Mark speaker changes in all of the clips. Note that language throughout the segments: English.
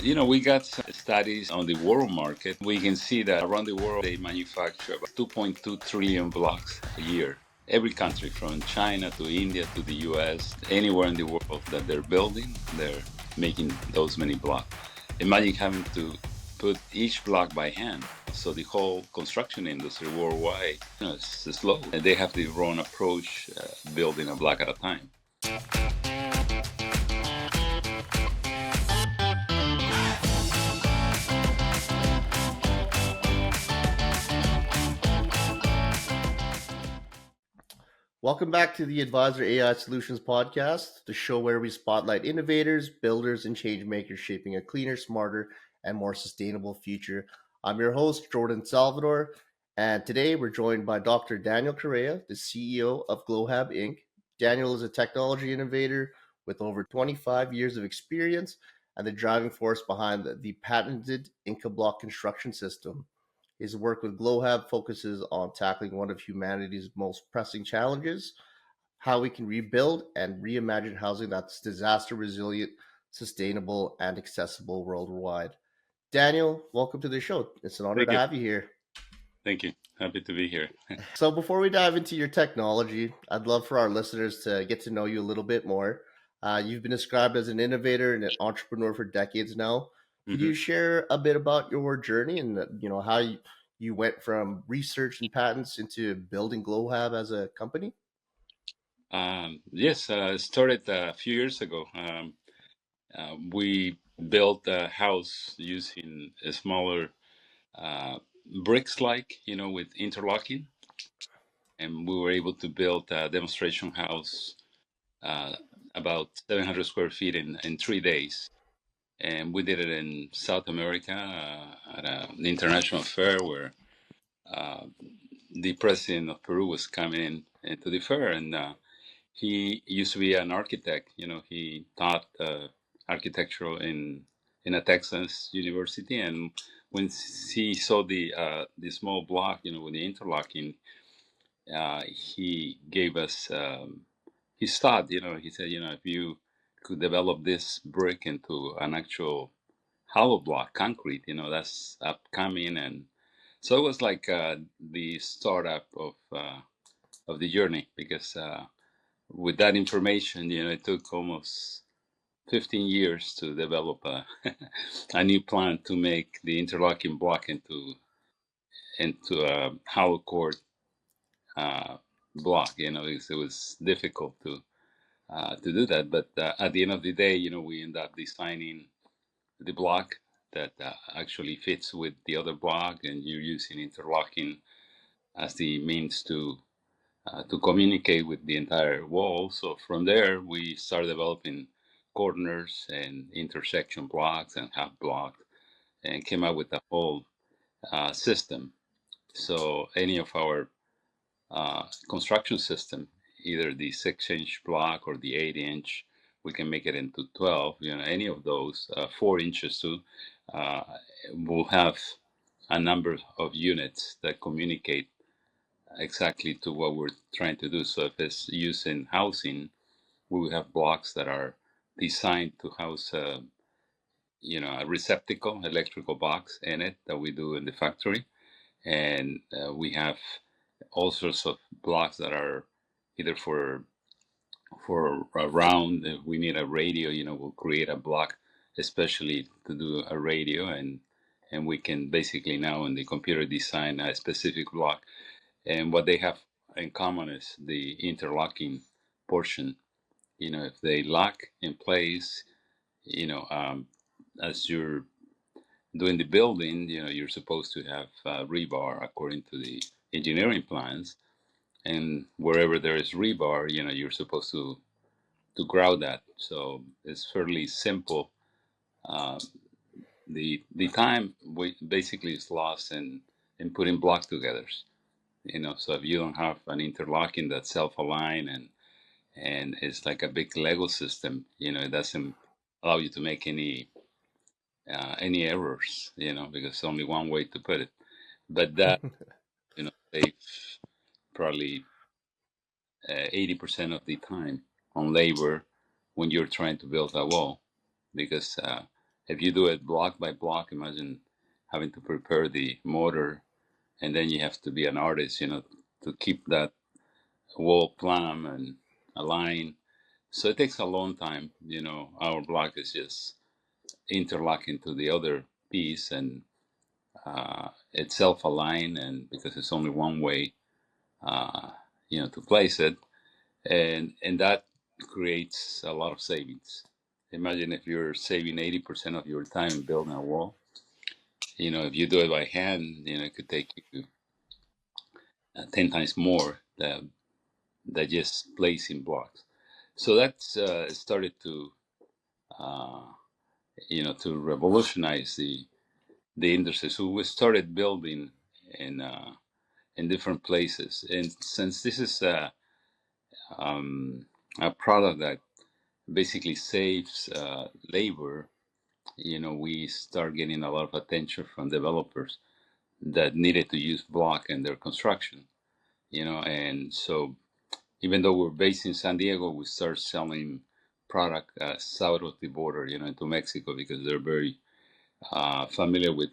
Speaker 1: We got some studies on the world market. We can see that around the world they manufacture about 2.2 trillion blocks a year. Every country from China to India to the US, anywhere in the world that they're building, they're making those many blocks. Imagine having to put each block by hand. So the whole construction industry worldwide, is slow. And they have their own approach, building a block at a time.
Speaker 2: Welcome back to the Advisor AI Solutions Podcast, the show where we spotlight innovators, builders, and change makers shaping a cleaner, smarter, and more sustainable future. I'm your host, Jordan Salvador, and today we're joined by Dr. Daniel Correa, the CEO of Glohab Inc. Daniel is a technology innovator with over 25 years of experience and the driving force behind the patented IncaBlock construction system. His work with Glohab focuses on tackling one of humanity's most pressing challenges: how we can rebuild and reimagine housing that's disaster resilient, sustainable, and accessible worldwide. Daniel, welcome to the show. It's an honor
Speaker 1: Thank
Speaker 2: to
Speaker 1: you.
Speaker 2: have you here.
Speaker 1: Thank you. Happy to be here.
Speaker 2: So, before we dive into your technology, I'd love for our listeners to get to know you a little bit more. You've been described as an innovator and an entrepreneur for decades now. Could
Speaker 1: hmm
Speaker 2: you share a bit about your journey and how you went from research and patents into building Glowhab as a company?
Speaker 1: yes, started a few years ago. We built a house using a smaller uh, bricks, like with interlocking, and we were able to build a demonstration house uh, about 700 square feet in 3 days. And we did it in South America at an international fair where uh, the president of Peru was coming into the fair, and he used to be an architect. He taught architecture in a Texas university, and when he saw the small block, with the interlocking, he gave us his thought. He said, if you could develop this brick into an actual hollow block concrete, that's upcoming. And so it was like the startup of the journey, because with that information, it took almost 15 years to develop a new plan to make the interlocking block into a hollow core uh, block. It was difficult to do that, but at the end of the day, we end up designing the block that actually fits with the other block, and you're using interlocking as the means to communicate with the entire wall. So from there, we started developing corners and intersection blocks and half blocks, and came up with a whole system. So any of our construction system, either the 6-inch block or the 8-inch, we can make it into 12. Any of those, 4 inches too, uh, will have a number of units that communicate exactly to what we're trying to do. So if it's used in housing, we will have blocks that are designed to house a receptacle, electrical box in it that we do in the factory. And we have all sorts of blocks that are either for around. If we need a radio, we'll create a block especially to do a radio, and we can basically now in the computer design a specific block. And what they have in common is the interlocking portion. If they lock in place, as you're doing the building, you're supposed to have rebar according to the engineering plans. And wherever there is rebar, you're supposed to grout that. So it's fairly simple. Uh, the time basically is lost in putting blocks together. So if you don't have an interlocking that's self-aligned and it's like a big Lego system, it doesn't allow you to make any errors, because only one way to put it. But that, saves probably 80% of the time on labor when you're trying to build a wall, because if you do it block by block, imagine having to prepare the mortar, and then you have to be an artist, to keep that wall plumb and align. So it takes a long time. Our block is just interlocking to the other piece, and it's self-aligned, and because it's only one way, uh, to place it, and that creates a lot of savings. Imagine if you're saving 80% of your time building a wall. If you do it by hand, it could take you 10 times more than just placing blocks. So that's started uh, to revolutionize the industry. So we started building in uh, in different places, and since this is a product that basically saves labor, we start getting a lot of attention from developers that needed to use block in their construction. And so even though we're based in San Diego, we start selling product south of the border, into Mexico, because they're very familiar with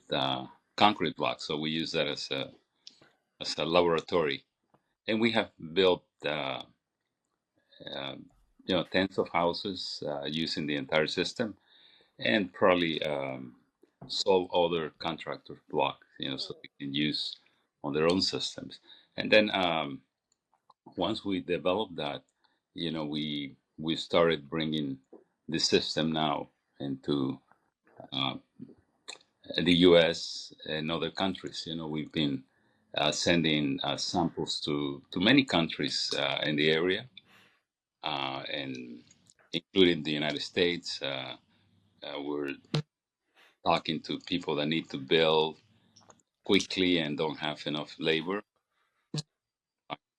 Speaker 1: concrete blocks. So we use that as a laboratory, and we have built uh, tens of houses using the entire system, and probably sold other contractors blocks, so they can use on their own systems. And then once we developed that, we started bringing the system now into uh, the U.S. and other countries. We've been sending samples to many countries in the area, and including the United States. We're talking to people that need to build quickly and don't have enough labor,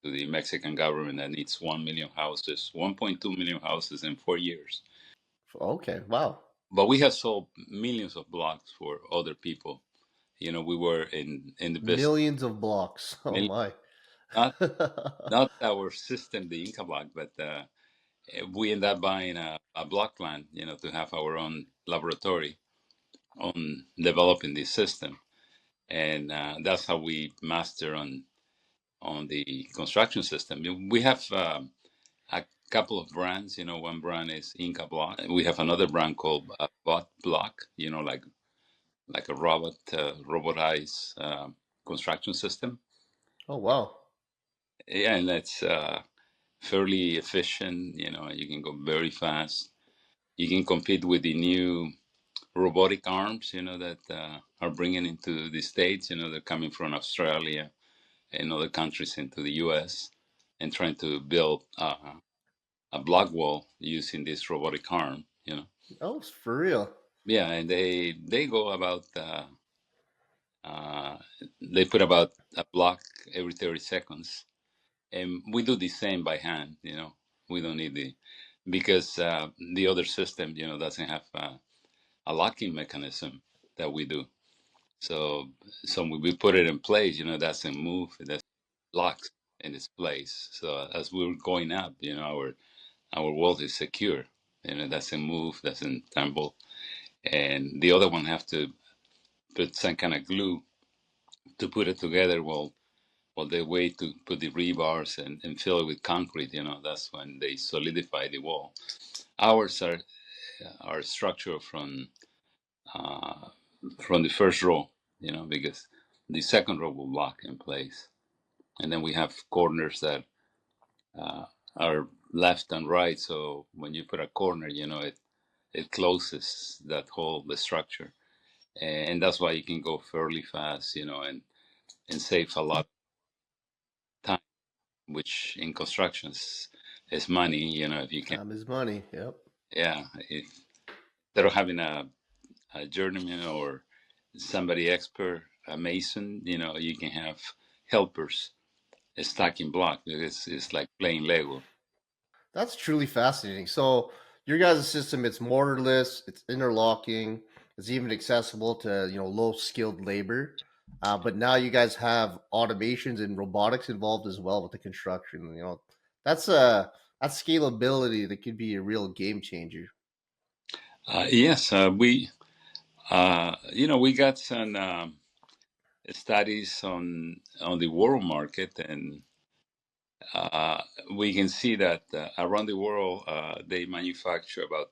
Speaker 1: to the Mexican government that needs 1 million houses, 1.2 million houses in 4 years.
Speaker 2: Okay, wow.
Speaker 1: But we have sold millions of blocks for other people. We were in the business,
Speaker 2: Millions of blocks. Oh
Speaker 1: million,
Speaker 2: my.
Speaker 1: not not our system, the IncaBlock, but we end up buying a block plant, to have our own laboratory on developing this system, and that's how we master on the construction system. We have a couple of brands. One brand is IncaBlock. We have another brand called Bot Block. Like a robotized construction system.
Speaker 2: Oh wow.
Speaker 1: Yeah, and that's fairly efficient. You can go very fast. You can compete with the new robotic arms, that are bringing into the States. They're coming from Australia and other countries into the U.S. and trying to build a block wall using this robotic arm.
Speaker 2: Oh, it's for real.
Speaker 1: Yeah, and they go about uh, they put about a block every 30 seconds, and we do the same by hand. We don't need because the other system, doesn't have a locking mechanism that we do. So when we put it in place, doesn't move. It locks in its place. So as we're going up, our wall is secure. It doesn't move, doesn't tumble. And the other one have to put some kind of glue to put it together. Well, the way to put the rebars and fill it with concrete, that's when they solidify the wall. Ours are structured uh, from the first row, because the second row will lock in place, and then we have corners that are left and right. So when you put a corner, it closes that whole the structure, and that's why you can go fairly fast, and save a lot of time, which in constructions is money. If you can,
Speaker 2: Time is money. Yep.
Speaker 1: yeah, instead of having a journeyman or somebody expert, a mason, you can have helpers stacking block. It's like playing Lego.
Speaker 2: That's truly fascinating. So your guys' system, it's mortarless, it's interlocking, it's even accessible to low skilled labor. But now you guys have automations and robotics involved as well with the construction. That's that's scalability that could be a real game changer.
Speaker 1: Yes, We got some studies on the world market, and uh, we can see that around the world they manufacture about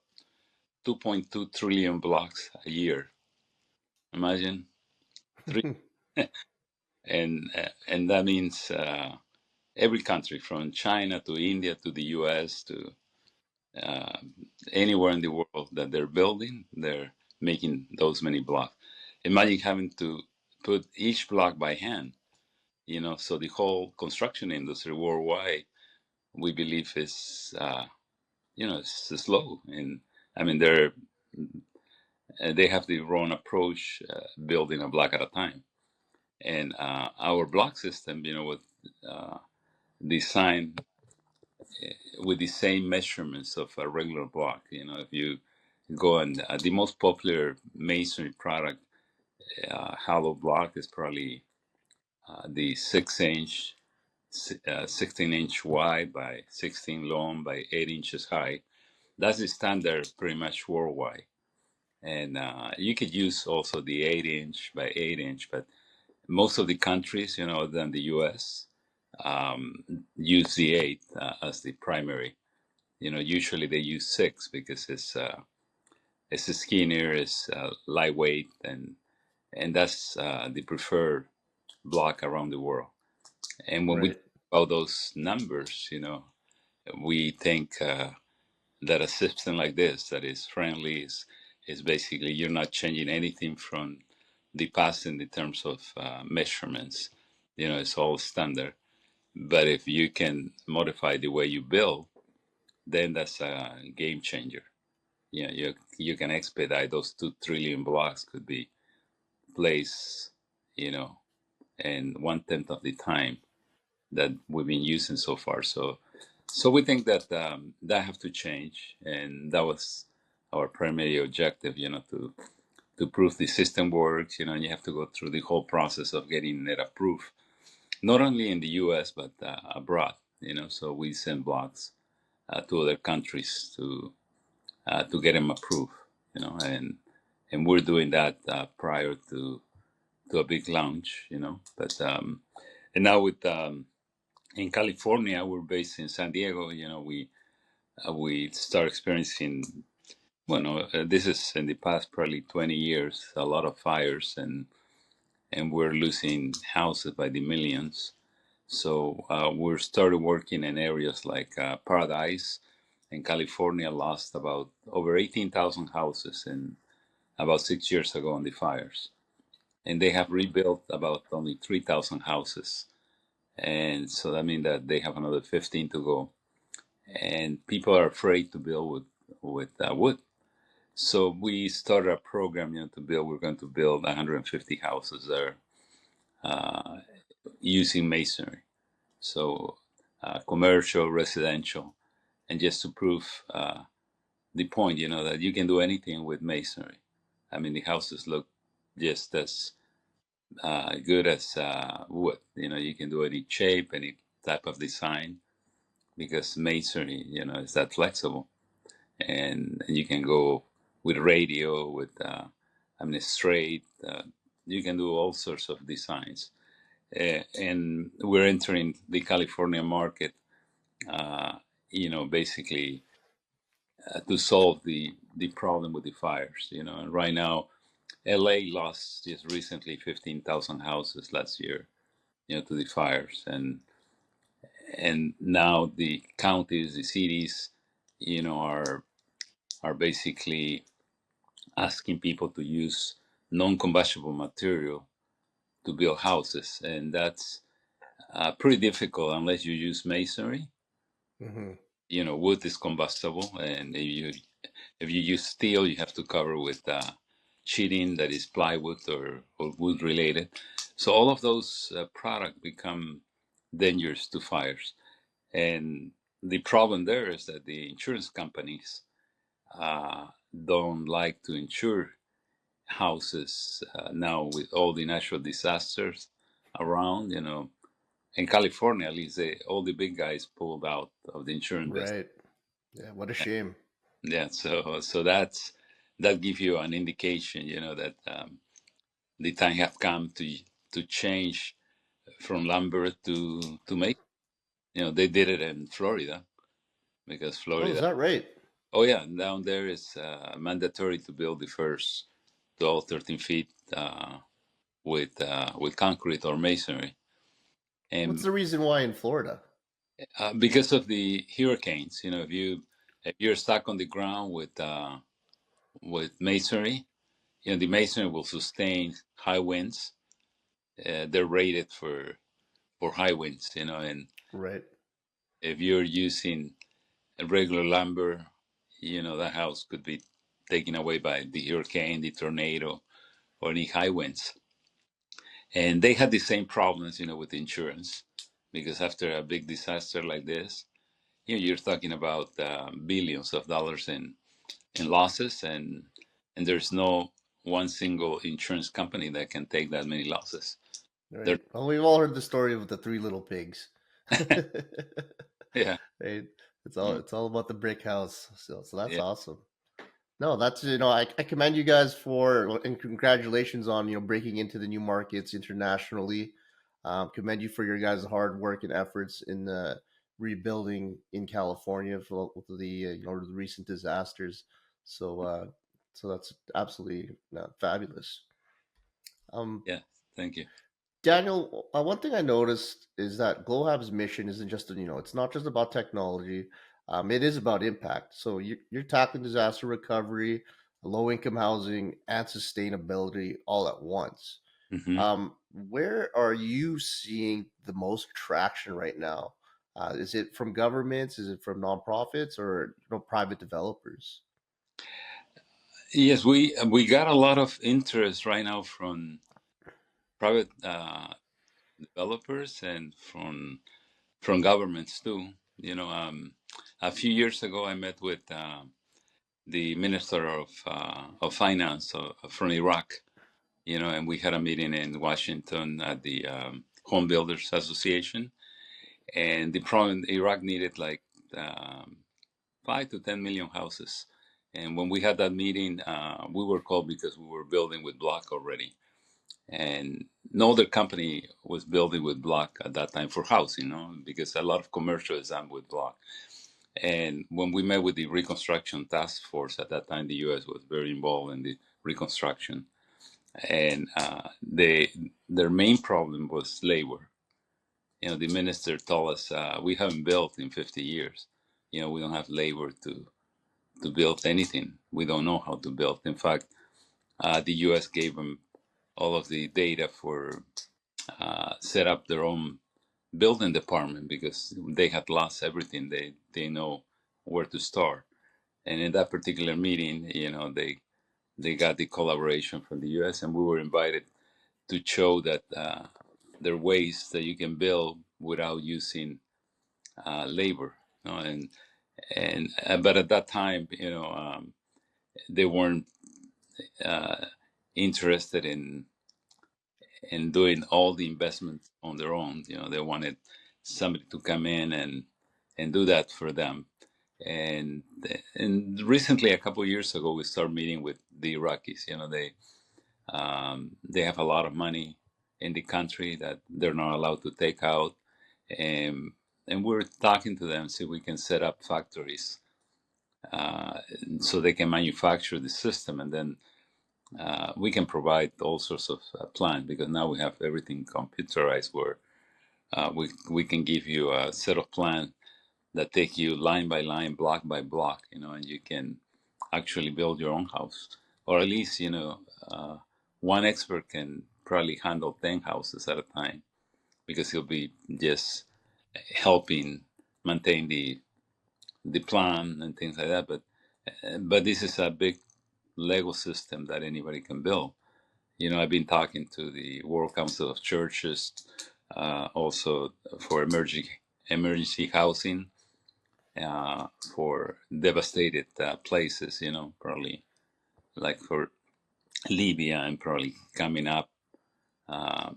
Speaker 1: 2.2 trillion blocks a year. Imagine three, and that means every country from China to India to the U.S. to uh, anywhere in the world that they're building, they're making those many blocks. Imagine having to put each block by hand. So the whole construction industry worldwide, we believe is it's slow, and I mean they have the wrong approach, building a block at a time. And our block system, was uh, designed with the same measurements of a regular block. If you go and the most popular masonry product, hollow block, is probably the 6 inch, 16-inch wide by 16 long by 8 inches high. That's the standard pretty much worldwide. And you could use also the 8 inch by 8 inch, but most of the countries, other than the US, use the 8 as the primary. Usually they use 6 because it's skinnier, it's lightweight, and that's the preferred block around the world. And when we
Speaker 2: Right.
Speaker 1: talk about those numbers, we think that a system like this that is friendly is basically you're not changing anything from the past in the terms of measurements. It's all standard. But if you can modify the way you build, then that's a game changer. You can expedite those 2 trillion blocks could be placed, you know, in 1/10 of the time that we've been using so far. So we think that that have to change, and that was our primary objective. To prove the system works. And you have to go through the whole process of getting it approved, not only in the U.S. but abroad. So we send blocks to other countries to get them approved. And we're doing that prior to a big launch. But and now with in California, we're based in San Diego. We start experiencing. Well, no, this is in the past probably 20 years, a lot of fires, and we're losing houses by the millions. So we're started working in areas like Paradise in California, lost about over 18,000 houses in about 6 years ago in the fires. And they have rebuilt about only 3,000 houses. And so that means that they have another 15 to go. And people are afraid to build with wood. So we started a program, to build. We're going to build 150 houses there using masonry. So commercial, residential, and just to prove the point, that you can do anything with masonry. I mean, the houses look just as good as wood. You can do any shape, any type of design because masonry, is that flexible, and you can go with radio, with I mean straight. You can do all sorts of designs, and we're entering the California market. Uh, basically to solve the problem with the fires. And right now, LA lost just recently 15,000 houses last year. To the fires, and now the counties, the cities, are basically asking people to use non-combustible material to build houses, and that's pretty difficult unless you use masonry.
Speaker 2: Hmm.
Speaker 1: Wood is combustible, and if you use steel, you have to cover with sheeting that is plywood or wood related. So all of those products become dangerous to fires, and the problem there is that the insurance companies uh, don't like to insure houses now with all the natural disasters around. In California, at least, all the big guys pulled out of the insurance business.
Speaker 2: Right. Yeah. What a shame.
Speaker 1: Yeah, so that's that gives you an indication, that the time have come to change from lumber to make. They did it in Florida because
Speaker 2: Oh, is
Speaker 1: Florida.
Speaker 2: that right?
Speaker 1: Oh yeah, down there is mandatory to build the first 12, 13 feet with concrete or masonry,
Speaker 2: What's
Speaker 1: and
Speaker 2: the reason why in Florida?
Speaker 1: because of the hurricanes, if you're stuck on the ground with masonry, the masonry will sustain high winds. They're rated for high winds, and
Speaker 2: Right.
Speaker 1: if you're using a regular lumber, that house could be taken away by the hurricane, the tornado, or any high winds. And they had the same problems, with insurance, because after a big disaster like this, you're talking about billions of dollars in losses, and there's no one single insurance company that can take that many losses. They're,
Speaker 2: Right. Well, we've all heard the story of the three little pigs.
Speaker 1: yeah,
Speaker 2: Right. It's all
Speaker 1: mm,
Speaker 2: it's all about the brick house. So that's
Speaker 1: yeah,
Speaker 2: awesome. No, that's I commend you guys for and congratulations on breaking into the new markets internationally. Commend you for your guys' hard work and efforts in rebuilding in California for with the the recent disasters. So so that's absolutely fabulous. Um,
Speaker 1: yeah. Thank you.
Speaker 2: Daniel, one thing I noticed is that Glohab's mission isn't just, it's not just about technology. It is about impact. So you're tackling disaster recovery, low income housing, and sustainability all at once.
Speaker 1: Hmm.
Speaker 2: Where are you seeing the most traction right now? Is it from governments? Is it from nonprofits or private developers?
Speaker 1: Yes, we got a lot of interest right now from private developers and from governments too. A few years ago, I met with the Minister of Finance from Iraq. And we had a meeting in Washington at the Home Builders Association. And the problem, Iraq needed like 5 to 10 million houses. And when we had that meeting, we were called because we were building with block already. And no other company was building with block at that time for housing, because a lot of commercial is done with block. And when we met with the Reconstruction Task Force at that time, the U.S. was very involved in the reconstruction, and their main problem was labor. The minister told us we haven't built in 50 years. We don't have labor to build anything. We don't know how to build. In fact, the U.S. gave them all of the data for set up their own building department because they had lost everything. They know where to start. And in that particular meeting, they got the collaboration from the U.S. and we were invited to show that there are ways that you can build without using labor. And but at that time, they weren't uh, interested in doing all the investments on their own. They wanted somebody to come in and do that for them. And and recently, a couple of years ago, we started meeting with the Iraqis. They have a lot of money in the country that they're not allowed to take out, and we're talking to them see if we can set up factories uh, so they can manufacture the system, and then we can provide all sorts of plans because now we have everything computerized where we can give you a set of plans that take you line by line, block by block, and you can actually build your own house, or at least one expert can probably handle 10 houses at a time because he'll be just helping maintain the plan and things like that. But this is a big Lego system that anybody can build. I've been talking to the World Council of Churches, also for emergency housing for devastated places. Probably like for Libya and probably coming up. Uh,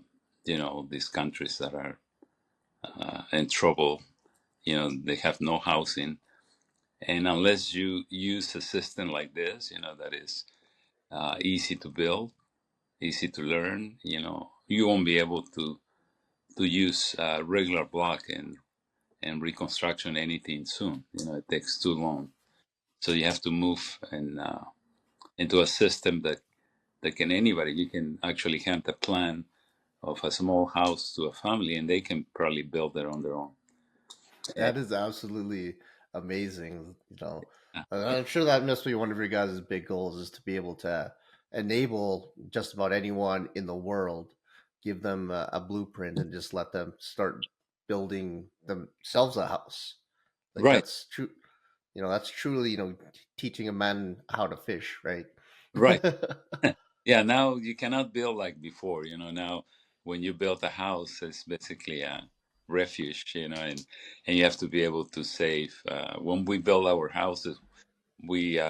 Speaker 1: these countries that are in trouble. They have no housing, And unless you use a system like this, that is easy to build, easy to learn, you won't be able to use regular block and reconstruction anything soon. It takes too long. So you have to move into a system that can anybody. You can actually hand a plan of a small house to a family, and they can probably build it on their own. And,
Speaker 2: That is absolutely amazing. I'm sure that must be one of your guys' big goals is to be able to enable just about anyone in the world, give them a blueprint, and just let them start building themselves a house. Like
Speaker 1: right,
Speaker 2: that's true. That's truly teaching a man how to fish, right?
Speaker 1: right. Yeah, now you cannot build like before. Now when you build a house, it's basically a refuge. And you have to be able to save. When we build our houses, we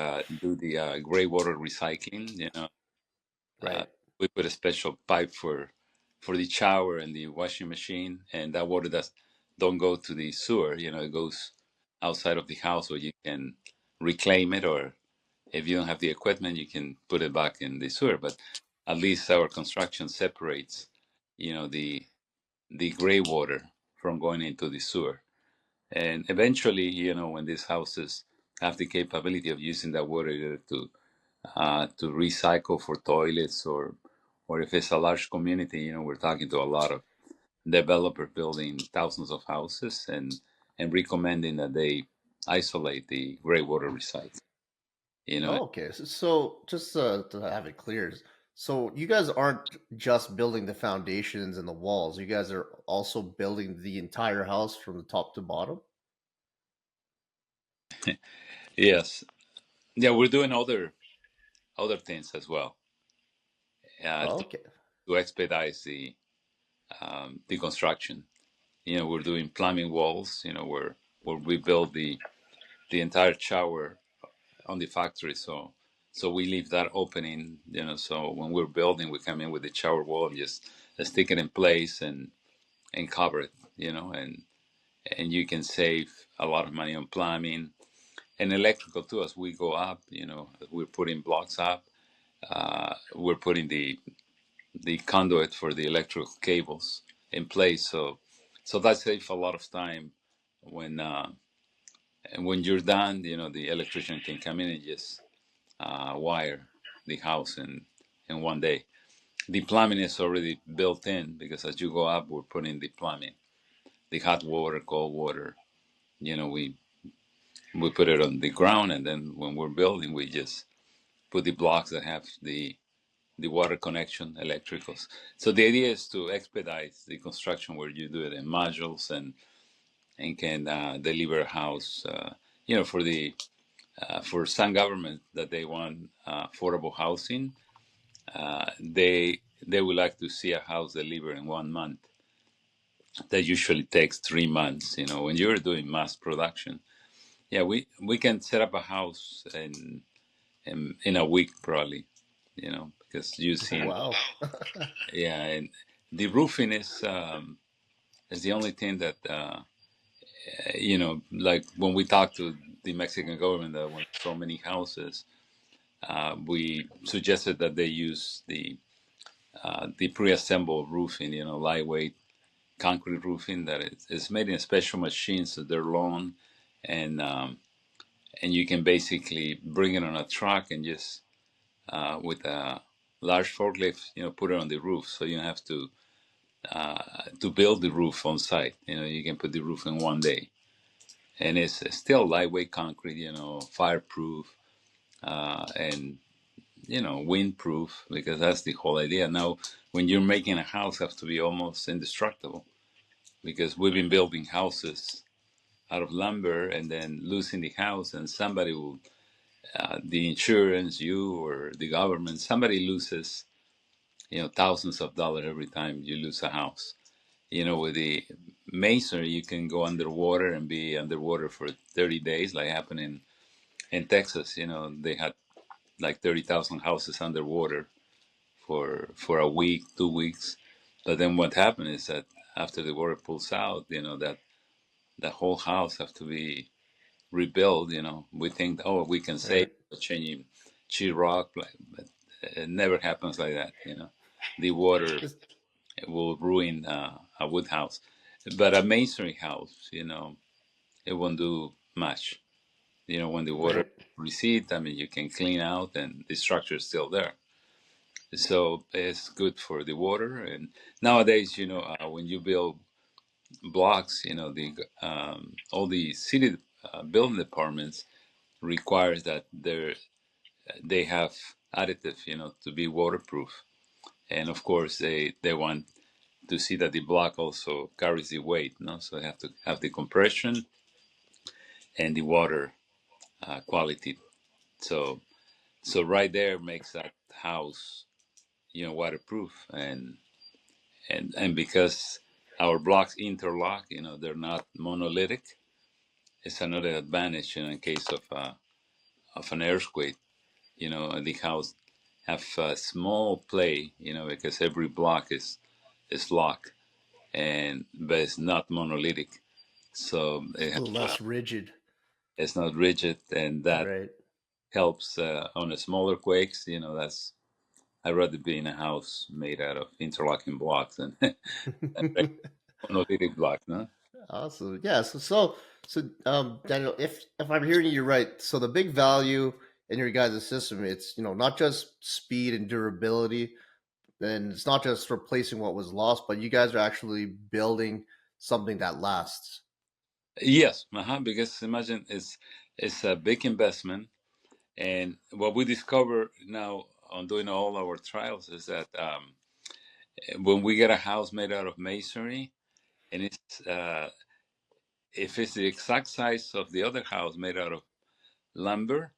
Speaker 1: do the gray water recycling. Uh,
Speaker 2: Right.
Speaker 1: we put a special pipe for the shower and the washing machine, and that water does don't go to the sewer. It goes outside of the house, where you can reclaim it, or if you don't have the equipment, you can put it back in the sewer. But at least our construction separates, the gray water from going into the sewer. And eventually, when these houses have the capability of using that water either to recycle for toilets, or if it's a large community, we're talking to a lot of developer building thousands of houses, and recommending that they isolate the gray water recycle. You know,
Speaker 2: Oh, okay. So just to have it clear, so you guys aren't just building the foundations and the walls. You guys are also building the entire house from the top to bottom.
Speaker 1: yes, yeah, we're doing other things as well
Speaker 2: Oh,
Speaker 1: to
Speaker 2: okay.
Speaker 1: expedite the construction. We're doing plumbing walls. Where we build the entire shower on the factory. So we leave that opening. So when we're building, we come in with the shower wall and just stick it in place and cover it. And you can save a lot of money on plumbing and electrical too. As we go up, as we're putting blocks up, we're putting the conduit for the electrical cables in place. So that saves a lot of time when and when you're done. The electrician can come in and just wire the house in one day. The plumbing is already built in, because as you go up, we're putting the plumbing, the hot water, cold water. We put it on the ground, and then when we're building, we just put the blocks that have the water connection, electricals. So the idea is to expedite the construction, where you do it in modules, and can deliver a house. For some government that they want affordable housing, they would like to see a house delivered in 1 month. That usually takes 3 months. When you're doing mass production, yeah, we can set up a house in a week probably. Because using
Speaker 2: Wow.
Speaker 1: yeah, and the roofing is the only thing that like when we talked to the Mexican government that wants so many houses, we suggested that they use the pre-assembled roofing, lightweight concrete roofing that is made in special machines, so they're long, and you can basically bring it on a truck and just with a large forklift, put it on the roof, so you don't have to build the roof on site. You can put the roof in one day, and it's still lightweight concrete, fireproof, and windproof, because that's the whole idea. Now, when you're making a house, have to be almost indestructible, because we've been building houses out of lumber and then losing the house, and somebody will, the insurance, you or the government, somebody loses, thousands of dollars every time you lose a house. With the masonry, you can go underwater and be underwater for 30 days, like happened in Texas. They had like 30,000 houses underwater for a week, 2 weeks. But then what happened is that after the water pulls out, that the whole house have to be rebuild. We think, oh, we can save
Speaker 2: Right.
Speaker 1: changing sheetrock, but it never happens like that. The water
Speaker 2: This,
Speaker 1: will ruin a wood house, but a masonry house, it won't do much. When the water
Speaker 2: right.
Speaker 1: recedes, I mean, you can clean out and the structure is still there. So it's good for the water. And nowadays, when you build blocks, the all the city building departments requires that they have additive, to be waterproof. And of course, they want to see that the block also carries the weight, so they have to have the compression and the water quality. So so right there makes that house, waterproof. And because our blocks interlock, they're not monolithic. It's another advantage, in case of an earthquake. The house have small play, because every block is locked, and but it's not monolithic, so
Speaker 2: It's a little less rigid.
Speaker 1: it's not rigid, and that
Speaker 2: Right.
Speaker 1: helps on the smaller quakes. That's I'd rather be in a house made out of interlocking blocks than monolithic blocks, no?
Speaker 2: Awesome. Yeah. Daniel, if I'm hearing you right, so the big value in your guys' system, it's not just speed and durability, and it's not just replacing what was lost, but you guys are actually building something that lasts.
Speaker 1: Yes, because imagine it's a big investment, and what we discover now on doing all our trials is that when we get a house made out of masonry, and it's if it's the exact size of the other house made out of lumber,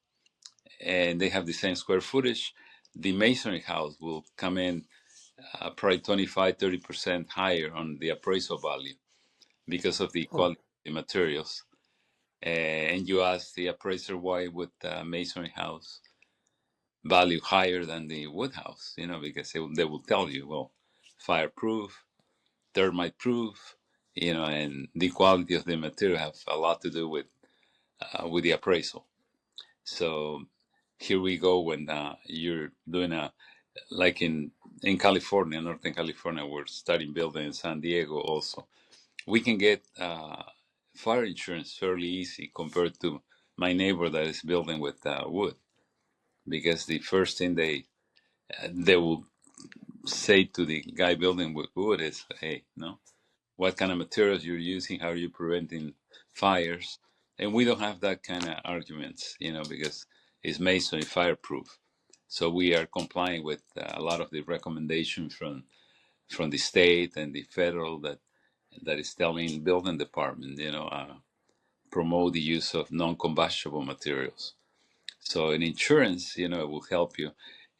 Speaker 1: and they have the same square footage, the masonry house will come in probably 25-30% higher on the appraisal value because of the
Speaker 2: Oh,
Speaker 1: quality of the materials. And you ask the appraiser why would the masonry house value higher than the wood house, because they will tell you, well, fireproof, termite proof, and the quality of the material have a lot to do with the appraisal. So here we go when you're doing like in California, Northern California, we're starting building in San Diego also. We can get fire insurance fairly easy compared to my neighbor that is building with wood, because the first thing they will say to the guy building with wood is, hey, what kind of materials you're using, how are you preventing fires? And we don't have that kind of arguments, because it's masonry fireproof. So we are complying with a lot of the recommendations from the state and the federal that is telling building department, promote the use of non-combustible materials. So in insurance, it will help you.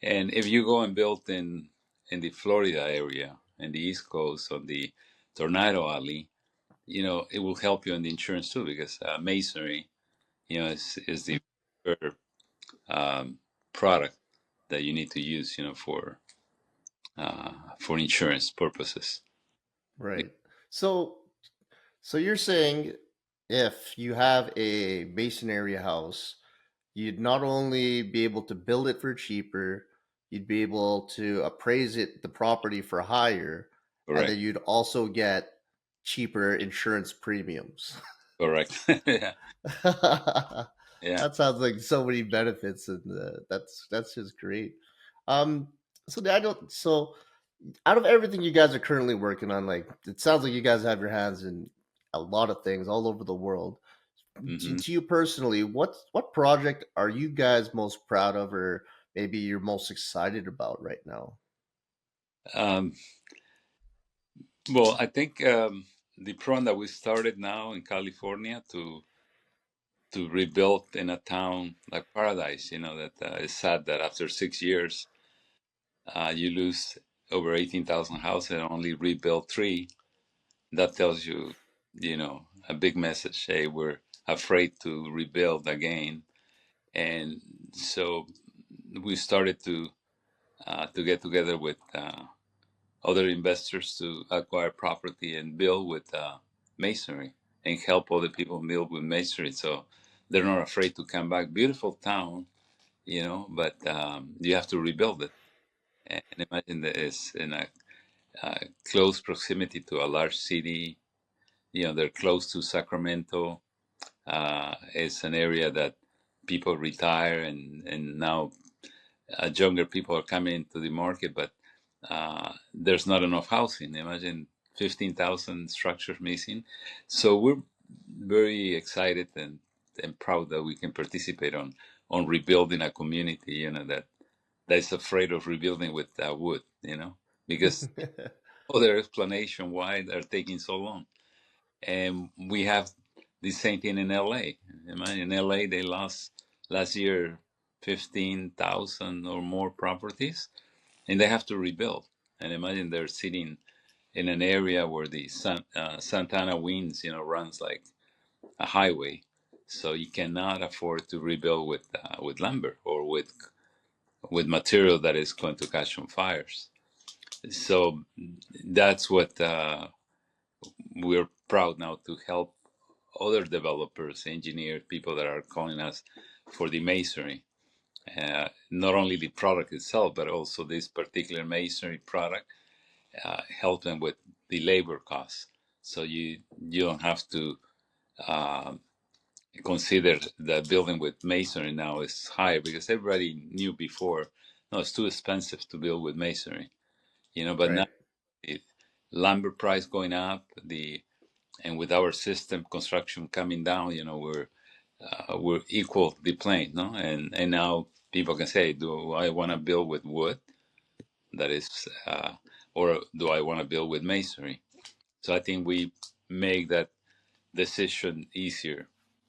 Speaker 1: And if you go and build in the Florida area, in the East Coast, on the Tornado Alley, it will help you in the insurance too, because masonry, is the preferred, um, product that you need to use, for insurance purposes.
Speaker 2: right. So, so you're saying if you have a masonry house, you'd not only be able to build it for cheaper, you'd be able to appraise the property for higher, and
Speaker 1: Correct.
Speaker 2: then you'd also get cheaper insurance premiums.
Speaker 1: Correct. Yeah. Yeah.
Speaker 2: That sounds like so many benefits, and that's just great. Um, so out of everything you guys are currently working on, like it sounds like you guys have your hands in a lot of things all over the world.
Speaker 1: Hmm.
Speaker 2: To you personally, what project are you guys most proud of, or maybe you're most excited about right now?
Speaker 1: Um, well, I think the program that we started now in California to rebuild in a town like Paradise, that is sad that after 6 years, you lose over 18,000 houses and only rebuild three. That tells you, a big message. Hey, we're afraid to rebuild again. And so we started to get together with other investors to acquire property and build with masonry and help other people build with masonry. So they're not afraid to come back. Beautiful town, but you have to rebuild it. And imagine that it's in a close proximity to a large city. They're close to Sacramento. It's an area that people retire, and now younger people are coming into the market, but there's not enough housing. Imagine 15,000 structures missing. So we're very excited and proud that we can participate on rebuilding a community, that is afraid of rebuilding with wood, because other explanation why they're taking so long. And we have the same thing in LA. In LA, they lost last year 15,000 or more properties, and they have to rebuild. And imagine they're sitting in an area where the Santana winds, runs like a highway. So you cannot afford to rebuild with lumber or with material that is going to catch on fires. So that's what we're proud now to help other developers, engineers, people that are calling us for the masonry. Not only the product itself, but also this particular masonry product help them with the labor costs. So you don't have to uh, consider that building with masonry now is higher, because everybody knew before, no, it's too expensive to build with masonry. But now
Speaker 2: Right.
Speaker 1: with lumber price going up, and with our system construction coming down, we're equal the plane, no? And now people can say, do I want to build with wood? That is, or do I want to build with masonry? So I think we make that decision easier,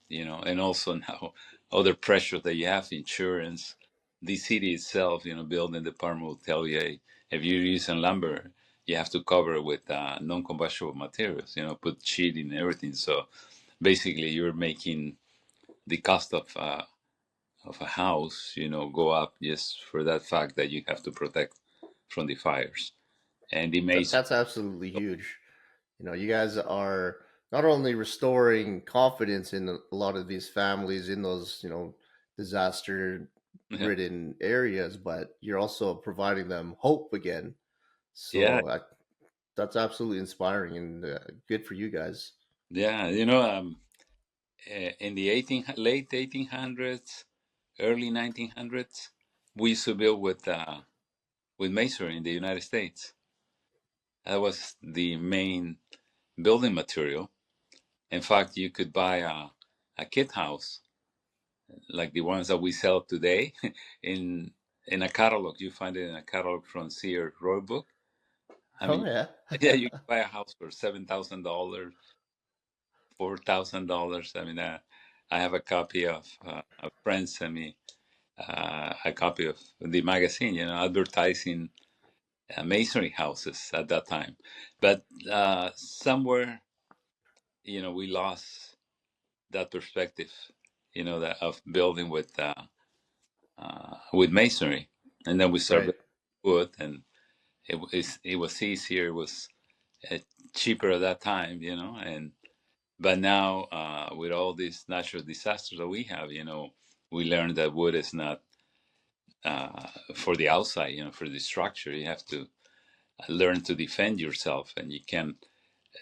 Speaker 1: and also now other pressures that you have, insurance, the city itself, building department will tell you, hey, if you're using lumber, you have to cover it with non-combustible materials, put sheeting and everything. So basically, you're making the cost of a house, go up just for that fact that you have to protect from the fires. And the mason,
Speaker 2: That's absolutely huge. You guys are not only restoring confidence in a lot of these families in those, disaster
Speaker 1: yeah,
Speaker 2: ridden areas, but you're also providing them hope again.
Speaker 1: yeah,
Speaker 2: So that's absolutely inspiring and good for you guys.
Speaker 1: yeah. In the late 1800s, early 1900s, we used to build with masonry in the United States. That was the main building material. In fact, you could buy a kit house like the ones that we sell today in in a catalog. You find it in a catalog from Sears Roebuck. I
Speaker 2: Oh
Speaker 1: mean,
Speaker 2: yeah.
Speaker 1: yeah, you can buy a house for $7,000, $4,000. I mean, I have a copy of a friend sent me a copy of the magazine, advertising masonry houses at that time. But somewhere, we lost that perspective, that of building with masonry, and then we
Speaker 2: Right.
Speaker 1: started wood, and it was easier, it was uh, cheaper at that time, and but now with all these natural disasters that we have, we learned that wood is not for the outside, for the structure. You have to learn to defend yourself, and you can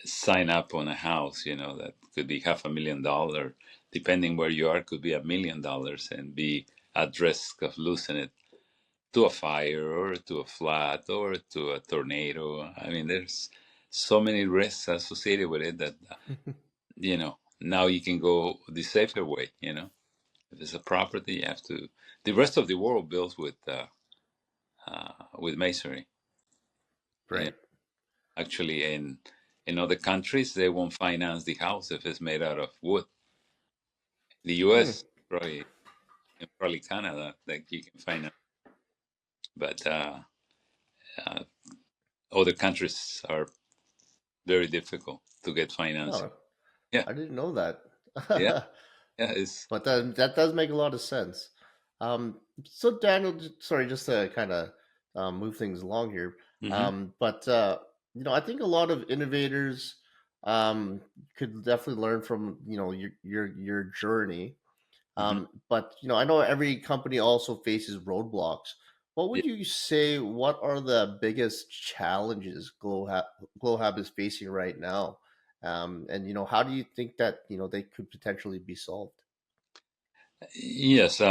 Speaker 1: sign up on a house, that could be $500,000, depending where you are, could be $1 million, and be at risk of losing it to a fire or to a flood or to a tornado. I mean, there's so many risks associated with it that, now you can go the safer way, If it's a property, you have to. The rest of the world builds with masonry.
Speaker 2: Right.
Speaker 1: Actually, in other countries, they won't finance the house if it's made out of wood. The
Speaker 2: Hmm.
Speaker 1: U.S. probably, and probably Canada, like you can finance, but uh, other countries are very difficult to get financing.
Speaker 2: Oh,
Speaker 1: Yeah,
Speaker 2: I didn't know that.
Speaker 1: yeah, yeah. It's
Speaker 2: But that does make a lot of sense. So Daniel, sorry, just to kind of move things along here.
Speaker 1: hmm
Speaker 2: But I think a lot of innovators could definitely learn from your journey.
Speaker 1: Hmm.
Speaker 2: But I know every company also faces roadblocks. What
Speaker 1: Yeah.
Speaker 2: would you say? What are the biggest challenges Glohab is facing right now? And how do you think that they could potentially be solved?
Speaker 1: Yes.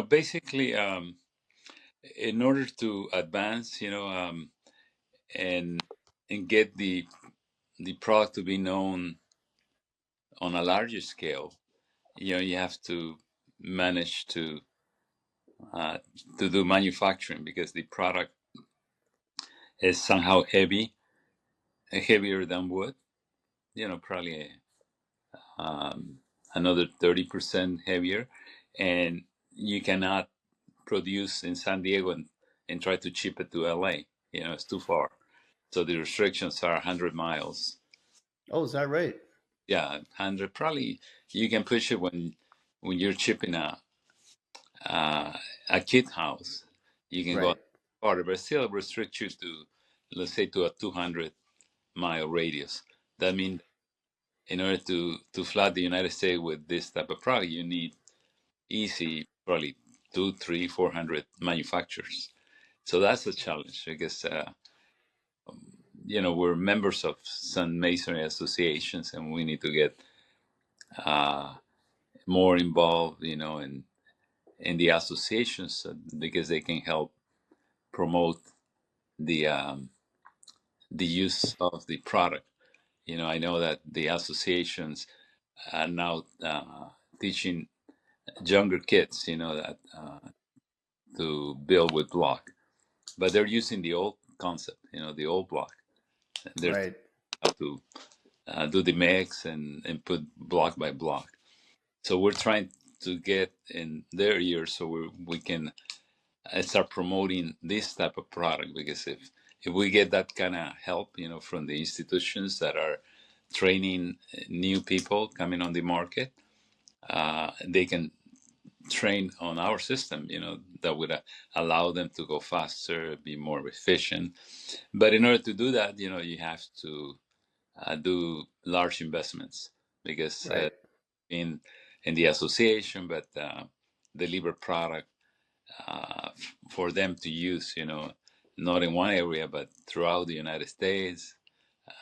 Speaker 1: Basically, in order to advance, and get the product to be known on a larger scale, you have to manage uh, to do manufacturing because the product is somehow heavier than wood. Probably um, another 30% heavier, and you cannot produce in San Diego and try to ship it to LA. It's too far. So the restrictions are 100 miles.
Speaker 2: Oh, is that right?
Speaker 1: Yeah, 100. Probably you can push it when you're shipping uh, a kit house. You can go
Speaker 2: Right.
Speaker 1: farther, but still restrict you to, let's say, to a 200-mile radius. That means in order to flood the United States with this type of product, you need easy, probably two, three, 400 manufacturers. So that's a challenge. I guess we're members of some masonry associations, and we need to get uh, more involved, in the associations because they can help promote the use of the product. I know that the associations are now teaching younger kids, that to build with block, but they're using the old concept, the old block. They're
Speaker 2: Right.
Speaker 1: how to do the mix and put block by block. So we're trying to get in their ears so we can start promoting this type of product because if we get that kind of help, from the institutions that are training new people coming on the market, they can train on our system, that would allow them to go faster, be more efficient. But in order to do that, you have to do large investments because
Speaker 2: Right.
Speaker 1: in in the association, but deliver product for them to use, not in one area but throughout the United States.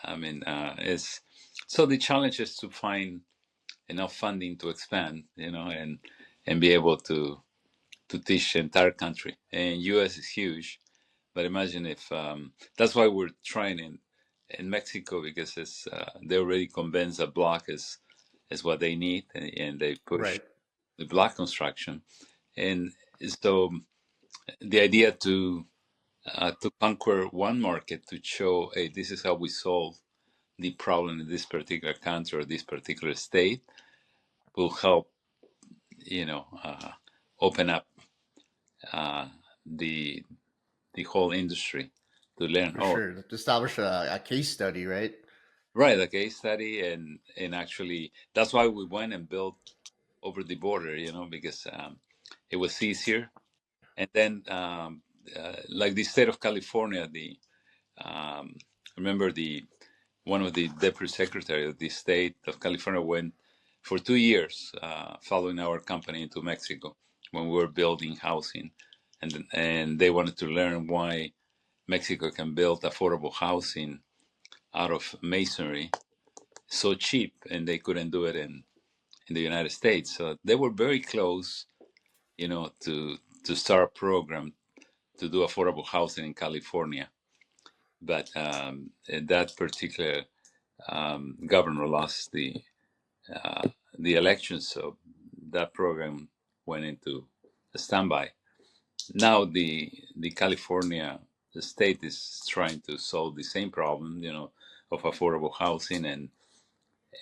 Speaker 1: I mean, it's so the challenge is to find enough funding to expand, and be able to teach the entire country. And U.S. is huge, but imagine if that's why we're trying in Mexico because it's they're already convinced that block is what they need, and they push
Speaker 2: Right.
Speaker 1: the block construction. And so the idea to conquer one market to show, hey, this is how we solve the problem in this particular country or this particular state will help, open up uh, the the whole industry to learn.
Speaker 2: For
Speaker 1: Oh,
Speaker 2: sure. To establish a case study, right?
Speaker 1: right, a case study, and actually that's why we went and built over the border, because it was easier. And then, like the state of California, the remember the one of the deputy secretary of the state of California went for 2 years following our company into Mexico when we were building housing, and they wanted to learn why Mexico can build affordable housing out of masonry so cheap, and they couldn't do it in the United States. So they were very close, to start a program to do affordable housing in California. But that particular governor lost the election, so that program went into standby. Now the California the state is trying to solve the same problem, of affordable housing,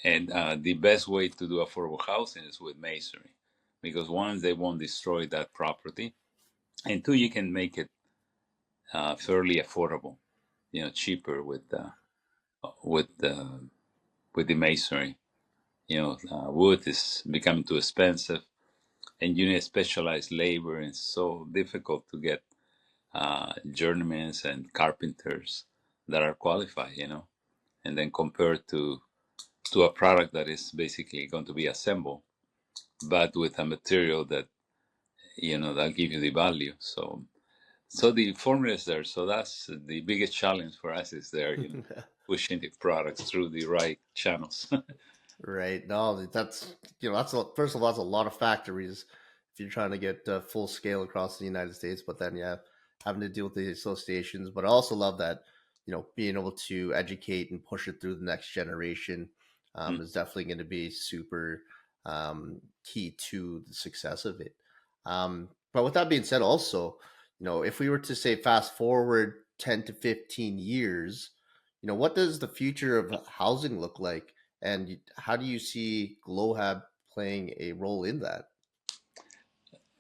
Speaker 1: and the best way to do affordable housing is with masonry, because one, they won't destroy that property, and two, you can make it fairly affordable, cheaper with the with the masonry. Wood is becoming too expensive, and you need specialized labor, and it's so difficult to get journeymen and carpenters that are qualified, and then compared to a product that is basically going to be assembled. but with a material that that'll give you the value. So the formula is there. So that's the biggest challenge for us is there, pushing the products through the right channels.
Speaker 2: Right. No, that's that's first of all, that's a lot of factories if you're trying to get full scale across the United States. But then, yeah, having to deal with the associations. But I also love that being able to educate and push it through the next generation
Speaker 1: Mm.
Speaker 2: is definitely going to be super key to the success of it. But with that being said, also, if we were to say fast forward 10 to 15 years, what does the future of housing look like? And how do you see Glohab playing a role in that?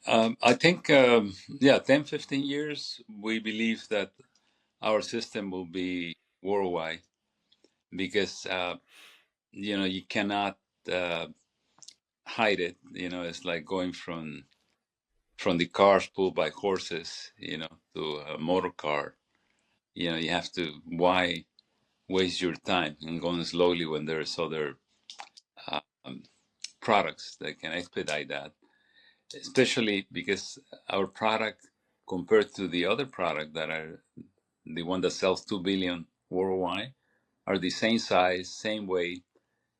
Speaker 1: I think, yeah, 10, 15 years, we believe that our system will be worldwide because, you cannot uh, hide it. It's like going from the cars pulled by horses, to a motor car. You have to, why waste your time and going slowly when there's other um, products that can expedite that, especially because our product compared to the other product that are the one that sells 2 billion worldwide are the same size, same weight.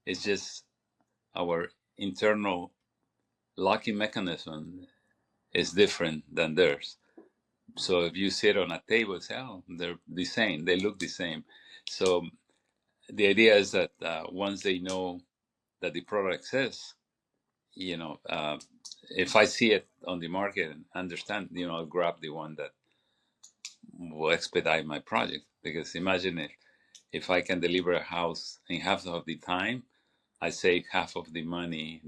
Speaker 1: It's just our internal locking mechanism is different than theirs. So if you sit on a table, say, oh, they're the same, they look the same. So the idea is that once they know that the product exists, you know, uh, if I see it on the market and understand, I'll grab the one that will expedite my project. Because imagine if I can deliver a house in half of the time, I save half of the money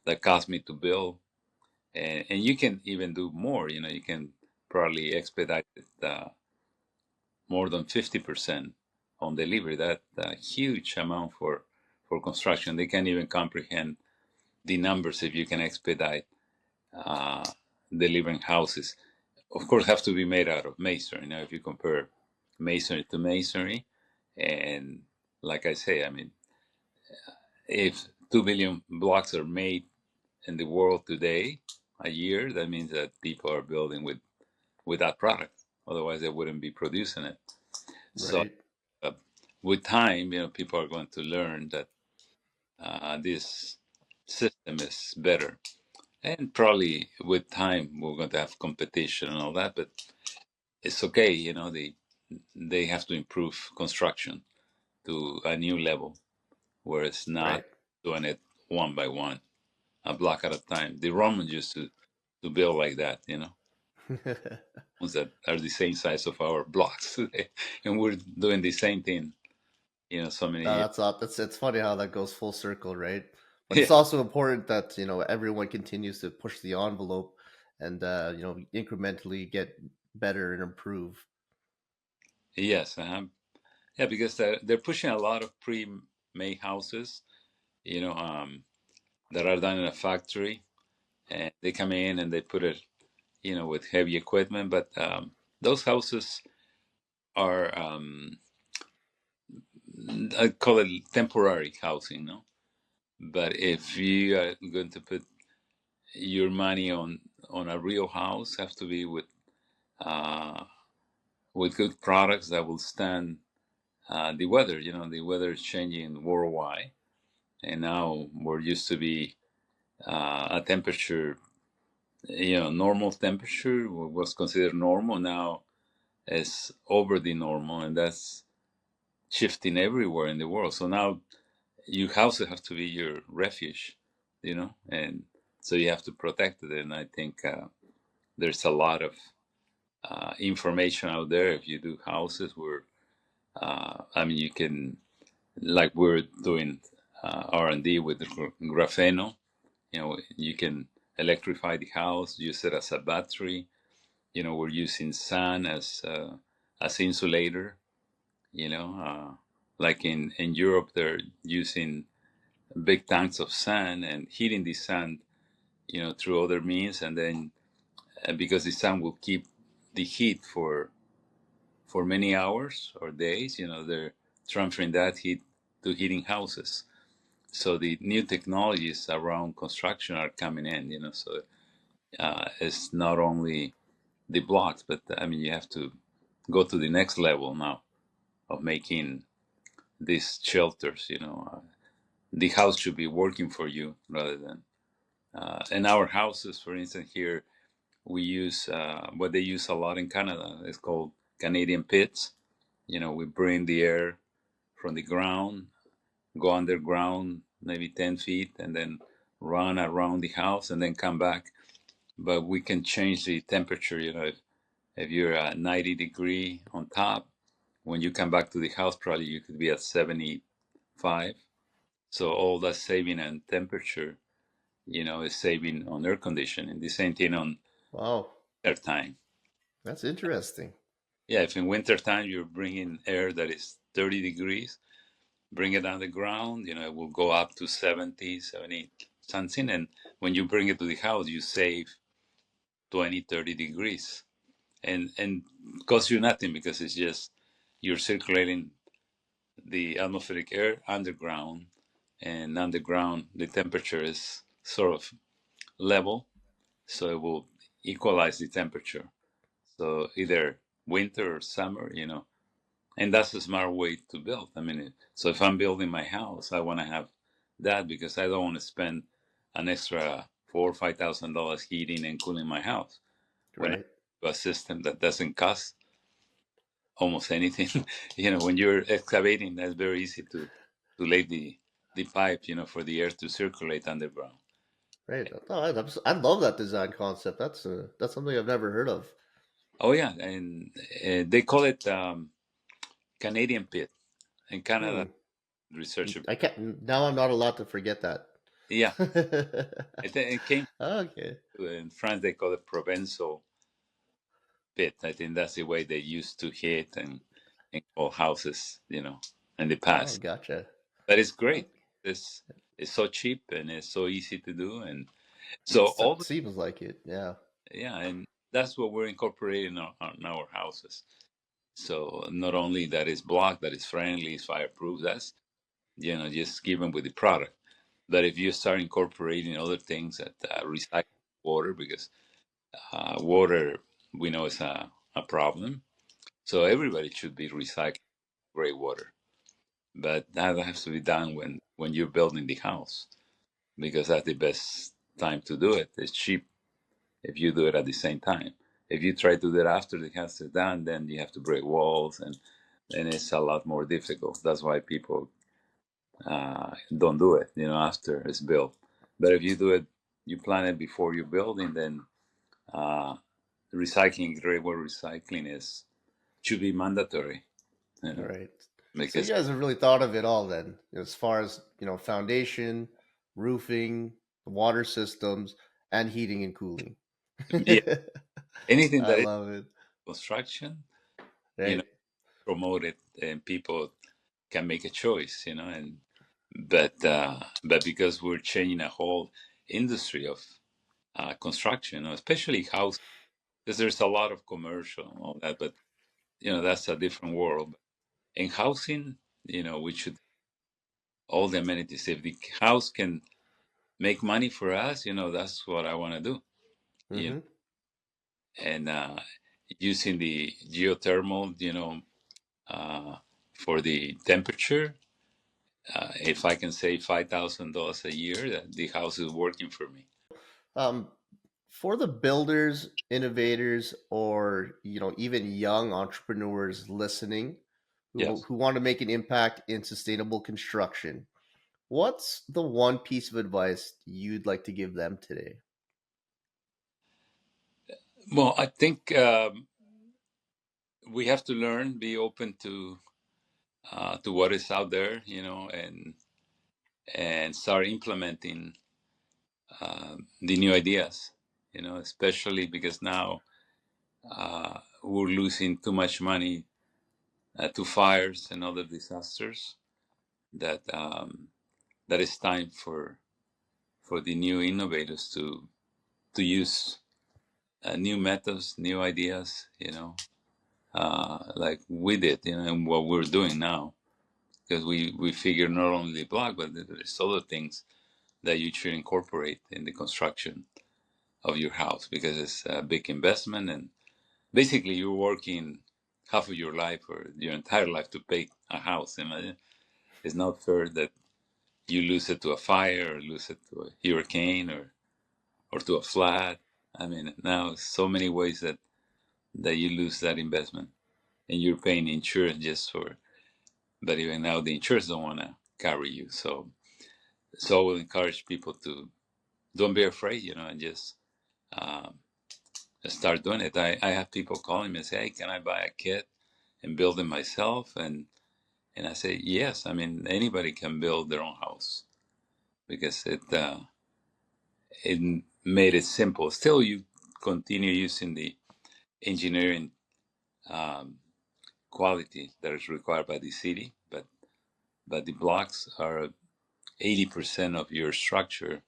Speaker 1: that cost me to build. And you can even do more, you can probably expedite it more than 50% on delivery. That a huge amount for construction. They can't even comprehend the numbers if you can expedite uh, delivering houses. Of course, have to be made out of masonry. Now, if you compare masonry to masonry, and like I say, I mean, if 2 billion blocks are made in the world today a year, that means that people are building with that product. Otherwise, they wouldn't be producing it. So,
Speaker 2: Right.
Speaker 1: uh, with time, people are going to learn that this system is better. And probably with time, we're going to have competition and all that, but it's okay. They have to improve construction to a new level where it's not
Speaker 2: Right.
Speaker 1: doing it one by one, a block at a time. The Romans used to build like that, ones that are the same size of our blocks today, and we're doing the same thing, so many years.
Speaker 2: That's up. That's It's funny how that goes full circle, right? But
Speaker 1: Yeah.
Speaker 2: it's also important that everyone continues to push the envelope and incrementally get better and improve.
Speaker 1: Yes. Yeah, because they're pushing a lot of pre-made houses, you know, um, that are done in a factory, and they come in and they put it, with heavy equipment. But those houses are, I call it temporary housing, no? But if you are going to put your money on a real house, have to be uh, with good products that will stand the weather. The weather is changing worldwide, and now we're used to be a temperature, normal temperature was considered normal. Now is over the normal, and that's shifting everywhere in the world. So now your house have to be your refuge, and so you have to protect it. And I think there's a lot of information out there. If you do houses where, I mean, you can, like we're doing R&D with grapheno. You can electrify the house, use it as a battery. We're using sand as insulator. Like in Europe, they're using big tanks of sand and heating the sand, through other means, and then because the sand will keep the heat for many hours or days, they're transferring that heat to heating houses. So the new technologies around construction are coming in, so it's not only the blocks, but I mean, you have to go to the next level now of making these shelters, the house should be working for you rather than, in our houses, for instance, here, we use what they use a lot in Canada. It's called Canadian pits. We bring the air from the ground, go underground, maybe 10 feet, and then run around the house and then come back. But we can change the temperature. If you're at 90 degree on top, when you come back to the house, probably you could be at 75. So all that saving on temperature, is saving on air conditioning. The same thing on
Speaker 2: Wow,
Speaker 1: air time.
Speaker 2: that's interesting.
Speaker 1: Yeah, if in winter time you're bringing air that is 30 degrees, bring it on the ground, it will go up to 70, 70 something. And when you bring it to the house, you save 20, 30 degrees. And costs you nothing because it's just you're circulating the atmospheric air underground. And underground, the temperature is sort of level. So it will equalize the temperature. So either winter or summer, and that's a smart way to build. I mean, so if I'm building my house, I want to have that because I don't want to spend an extra $4 or $5,000 heating and cooling my house when I
Speaker 2: Right,
Speaker 1: have a system that doesn't cost almost anything. When you're excavating, that's very easy to lay the pipe, for the air to circulate underground.
Speaker 2: right. Oh, I love that design concept. That's something I've never heard of.
Speaker 1: Oh yeah, and they call it Canadian pit in Canada.
Speaker 2: Hmm.
Speaker 1: Research.
Speaker 2: I can't now. I'm not allowed to forget that.
Speaker 1: Yeah, it came
Speaker 2: Okay.
Speaker 1: in France. They call it Provençal pit. I think that's the way they used to hit and call houses, in the
Speaker 2: Oh,
Speaker 1: past.
Speaker 2: gotcha.
Speaker 1: But it's
Speaker 2: Oh,
Speaker 1: great. It's so cheap and it's so easy to do, and so
Speaker 2: it
Speaker 1: all
Speaker 2: seems like it. Yeah.
Speaker 1: yeah, and that's what we're incorporating on our houses. So not only that is block, that is friendly, is fireproof. That's just given with the product. But if you start incorporating other things that recycle water, because water we know is a problem, so everybody should be recycling gray water. But that has to be done when you're building the house, because that's the best time to do it. It's cheap if you do it at the same time. If you try to do it after the house is done, then you have to break walls, and it's a lot more difficult. That's why people don't do it, after it's built. But if you do it, you plan it before you building, then uh, recycling, gray water recycling should be mandatory,
Speaker 2: All right. So you
Speaker 1: because
Speaker 2: guys have really thought of it all then, as far as foundation, roofing, water systems, and heating and cooling.
Speaker 1: yeah, anything
Speaker 2: I
Speaker 1: that is
Speaker 2: love it.
Speaker 1: construction, you know,
Speaker 2: Right.
Speaker 1: promote it, and people can make a choice, and but because we're changing a whole industry of construction, especially house, because there's a lot of commercial and all that, but that's a different world. In housing, we should all the amenities. If the house can make money for us, that's what I want to do. You know,
Speaker 2: Mm-hmm.
Speaker 1: and using the geothermal, uh, for the temperature. If I can save $5,000 a year, that the house is working for me.
Speaker 2: Um, for the builders, innovators, or even young entrepreneurs listening
Speaker 1: Yes.
Speaker 2: who want to make an impact in sustainable construction, what's the one piece of advice you'd like to give them today?
Speaker 1: Well, I think we have to learn, be open to what is out there, and start implementing the new ideas. Especially because now we're losing too much money to fires and other disasters. That is time for the new innovators to use new methods, new ideas. Like we did, and what we're doing now. because we figure not only the block, but there's other things that you should incorporate in the construction of your house because it's a big investment, and basically you're working half of your life or your entire life to pay a house. And it's not fair that you lose it to a fire or lose it to a hurricane or to a flood. I mean, now so many ways that you lose that investment, and you're paying insurance just for. But even now, the insurance don't want to carry you. So I will encourage people to don't be afraid, and just um, start doing it. I have people calling me and say, "Hey, can I buy a kit and build it myself?" And I say, "Yes. I mean, anybody can build their own house because it made it simple. Still, you continue using the engineering um, quality that is required by the city, but the blocks are 80% of your structure.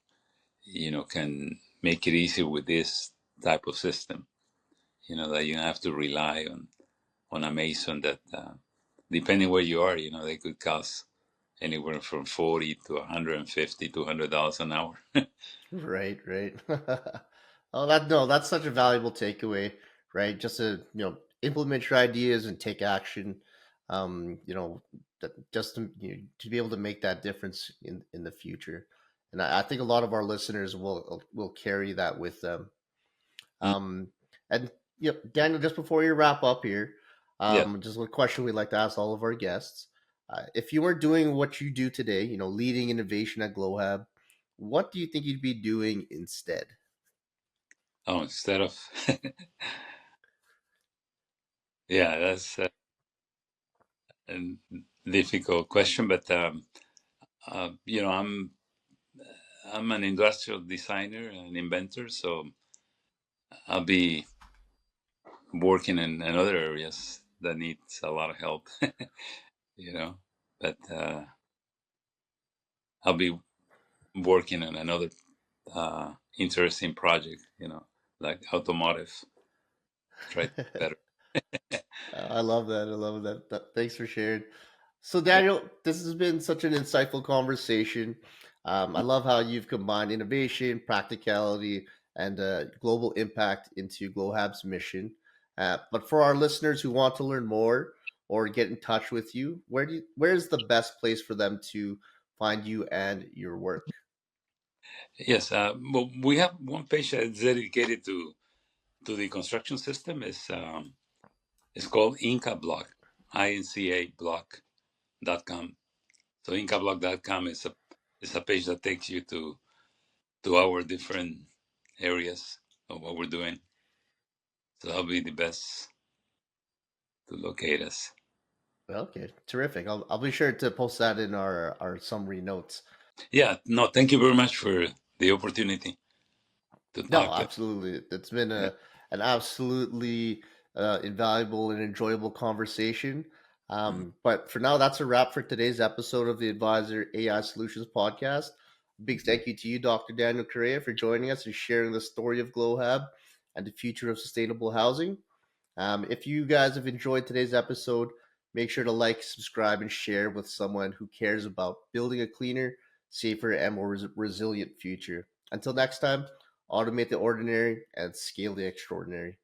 Speaker 1: Can make it easier with this type of system. That you don't have to rely on a mason that, depending where you are, they could cost anywhere from 40 to 150 to $200 an hour.
Speaker 2: Right, right. Oh, that no, that's such a valuable takeaway, right? Just to implement your ideas and take action. Just to be able to make that difference in the future. And I think a lot of our listeners will carry that with them. Um, and Daniel, just before you wrap up here,
Speaker 1: Yeah.
Speaker 2: just a question we'd like to ask all of our guests. If you weren't doing what you do today, leading innovation at Glohab, what do you think you'd be doing instead?
Speaker 1: Oh, instead of, yeah, that's a difficult question, but I'm an industrial designer and inventor, so I'll be working in other areas that needs a lot of help, you know. But I'll be working on another interesting project, like automotive. Try to do better.
Speaker 2: I love that. I love that. Thanks for sharing. So,
Speaker 1: Yeah.
Speaker 2: Daniel, this has been such an insightful conversation. I love how you've combined innovation, practicality, and global impact into Glohab's mission. But for our listeners who want to learn more or get in touch with you, where's the best place for them to find you and your work?
Speaker 1: Yes. Well, we have one page that's dedicated to the construction system. It's called IncaBlock, INCA block.com. So IncaBlock.com is a page that takes you to our different areas of what we're doing. So that'll be the best to locate us.
Speaker 2: Okay, terrific. I'll be sure to post that in our summary notes.
Speaker 1: Yeah. No, thank you very much for the opportunity to
Speaker 2: No,
Speaker 1: talk.
Speaker 2: absolutely. It's been
Speaker 1: Yeah.
Speaker 2: an absolutely invaluable and enjoyable conversation.
Speaker 1: Mhm.
Speaker 2: But for now, that's a wrap for today's episode of the Advisor AI Solutions Podcast. Big thank you to you, Dr. Daniel Correa, for joining us and sharing the story of Glohab and the future of sustainable housing. If you guys have enjoyed today's episode, make sure to like, subscribe, and share with someone who cares about building a cleaner, safer, and more resilient future. Until next time, automate the ordinary and scale the extraordinary.